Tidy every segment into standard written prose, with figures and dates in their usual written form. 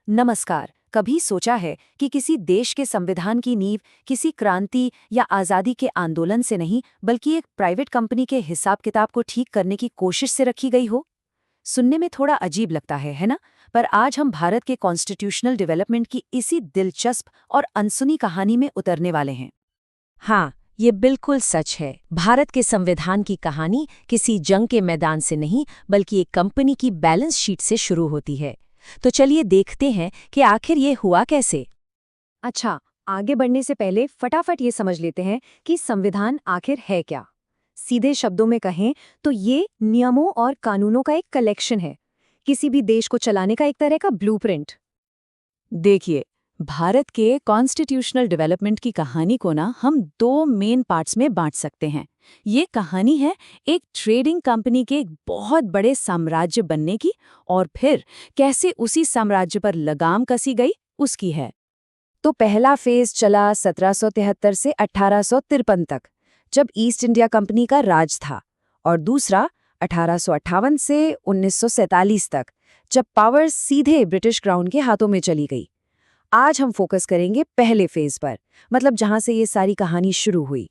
नमस्कार। कभी सोचा है कि किसी देश के संविधान की नींव किसी क्रांति या आज़ादी के आंदोलन से नहीं बल्कि एक प्राइवेट कंपनी के हिसाब किताब को ठीक करने की कोशिश से रखी गई हो? सुनने में थोड़ा अजीब लगता है ना? पर आज हम भारत के कॉन्स्टिट्यूशनल डेवलपमेंट की इसी दिलचस्प और अनसुनी कहानी में उतरने वाले हैं। हाँ, ये बिल्कुल सच है। भारत के संविधान की कहानी किसी जंग के मैदान से नहीं बल्कि एक कंपनी की बैलेंस शीट से शुरू होती है। तो चलिए देखते हैं कि आखिर ये हुआ कैसे। अच्छा, आगे बढ़ने से पहले फटाफट ये समझ लेते हैं कि संविधान आखिर है क्या। सीधे शब्दों में कहें तो ये नियमों और कानूनों का एक कलेक्शन है, किसी भी देश को चलाने का एक तरह का ब्लूप्रिंट। देखिए, भारत के कॉन्स्टिट्यूशनल डेवलपमेंट की कहानी को ना हम दो मेन पार्ट्स में बांट सकते हैं। ये कहानी है एक ट्रेडिंग कंपनी के एक बहुत बड़े साम्राज्य बनने की, और फिर कैसे उसी साम्राज्य पर लगाम कसी गई उसकी है। तो पहला फेज चला 1773 से 1853 तक, जब ईस्ट इंडिया कंपनी का राज था, और दूसरा 1858 से 1947 तक, जब पावर सीधे ब्रिटिश क्राउन के हाथों में चली गई। आज हम फोकस करेंगे पहले फेज पर, मतलब जहां से ये सारी कहानी शुरू हुई।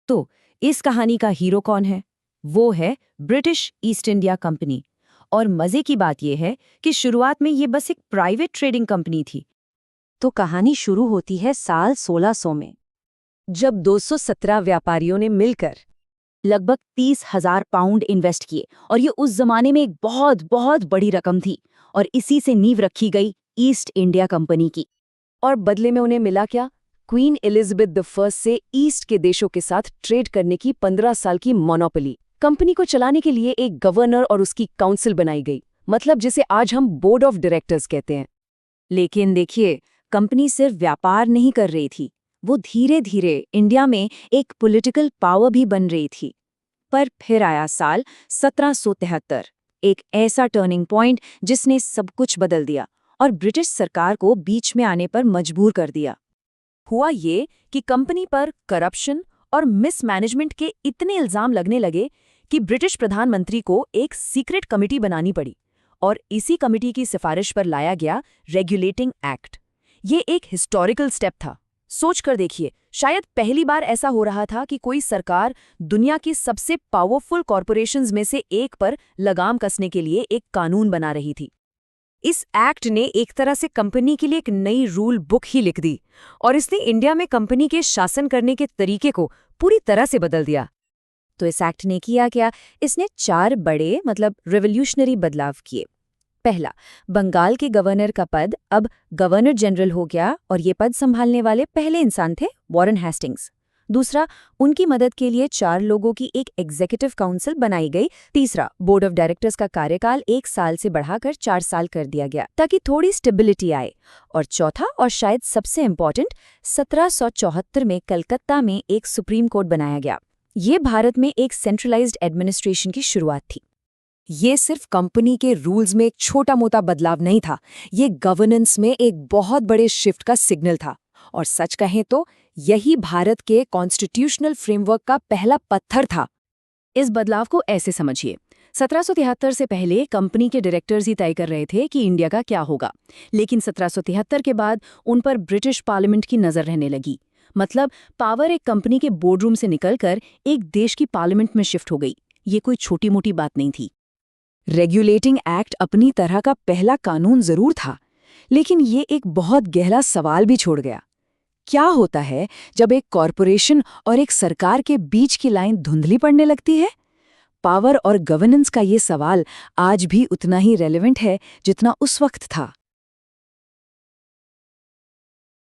तो इस कहानी का हीरो कौन है? वो है ब्रिटिश ईस्ट इंडिया कंपनी। और मजे की बात यह है कि शुरुआत में ये बस एक प्राइवेट ट्रेडिंग कंपनी थी। तो कहानी शुरू होती है साल 1600 में, जब 217 व्यापारियों ने मिलकर लगभग 30,000 पाउंड इन्वेस्ट किए, और ये उस जमाने में एक बहुत बहुत बड़ी रकम थी। और इसी से नींव रखी गई ईस्ट इंडिया कंपनी की। और बदले में उन्हें मिला क्या? क्वीन एलिजाबेथ द फर्स्ट से ईस्ट के देशों के साथ ट्रेड करने की 15 साल की मोनोपोली। कंपनी को चलाने के लिए एक गवर्नर और उसकी काउंसिल बनाई गई, मतलब जिसे आज हम बोर्ड ऑफ डायरेक्टर्स कहते हैं। लेकिन देखिए, कंपनी सिर्फ व्यापार नहीं कर रही थी, वो धीरे धीरे इंडिया में एक पॉलिटिकल पावर भी बन रही थी। पर फिर आया साल 1773, एक ऐसा टर्निंग पॉइंट जिसने सब कुछ बदल दिया और ब्रिटिश सरकार को बीच में आने पर मजबूर कर दिया। हुआ ये कि कंपनी पर करप्शन और मिसमैनेजमेंट के इतने इल्जाम लगने लगे कि ब्रिटिश प्रधानमंत्री को एक सीक्रेट कमेटी बनानी पड़ी, और इसी कमेटी की सिफारिश पर लाया गया रेगुलेटिंग एक्ट। ये एक हिस्टोरिकल स्टेप था। सोच कर देखिए, शायद पहली बार ऐसा हो रहा था कि कोई सरकार दुनिया की सबसे पावरफुल कॉरपोरेशंस में से एक पर लगाम कसने के लिए एक कानून बना रही थी। इस एक्ट ने एक तरह से कंपनी के लिए एक नई रूल बुक ही लिख दी, और इसने इंडिया में कंपनी के शासन करने के तरीके को पूरी तरह से बदल दिया। तो इस एक्ट ने किया क्या? इसने 4 बड़े रिवोल्यूशनरी बदलाव किए। पहला, बंगाल के गवर्नर का पद अब गवर्नर जनरल हो गया, और ये पद संभालने वाले पहले इंसान थे वॉरेन हेस्टिंग्स। दूसरा, उनकी मदद के लिए 4 लोगों की एक एग्जीक्यूटिव काउंसिल बनाई गई। तीसरा, बोर्ड ऑफ डायरेक्टर्स का कार्यकाल 1 साल से बढ़ाकर 4 साल कर दिया गया ताकि थोड़ी स्टेबिलिटी आए। और चौथा और शायद सबसे इम्पोर्टेंट, 1774 में कलकत्ता में एक सुप्रीम कोर्ट बनाया गया। ये भारत में एक सेंट्रलाइज्ड एडमिनिस्ट्रेशन की शुरुआत थी। ये सिर्फ कंपनी के रूल्स में एक छोटा मोटा बदलाव नहीं था, ये गवर्नेंस में एक बहुत बड़े शिफ्ट का सिग्नल था। और सच कहें तो यही भारत के कॉन्स्टिट्यूशनल फ्रेमवर्क का पहला पत्थर था। इस बदलाव को ऐसे समझिए, 1773 से पहले कंपनी के डायरेक्टर्स ही तय कर रहे थे कि इंडिया का क्या होगा, लेकिन 1773 के बाद उन पर ब्रिटिश पार्लियामेंट की नज़र रहने लगी। मतलब पावर एक कंपनी के बोर्डरूम से निकलकर एक देश की पार्लियामेंट में शिफ्ट हो गई। ये कोई छोटी मोटी बात नहीं थी। रेगुलेटिंग एक्ट अपनी तरह का पहला कानून जरूर था, लेकिन ये एक बहुत गहरा सवाल भी छोड़ गया। क्या होता है जब एक कॉरपोरेशन और एक सरकार के बीच की लाइन धुंधली पड़ने लगती है? पावर और गवर्नेंस का ये सवाल आज भी उतना ही रेलेवेंट है जितना उस वक्त था।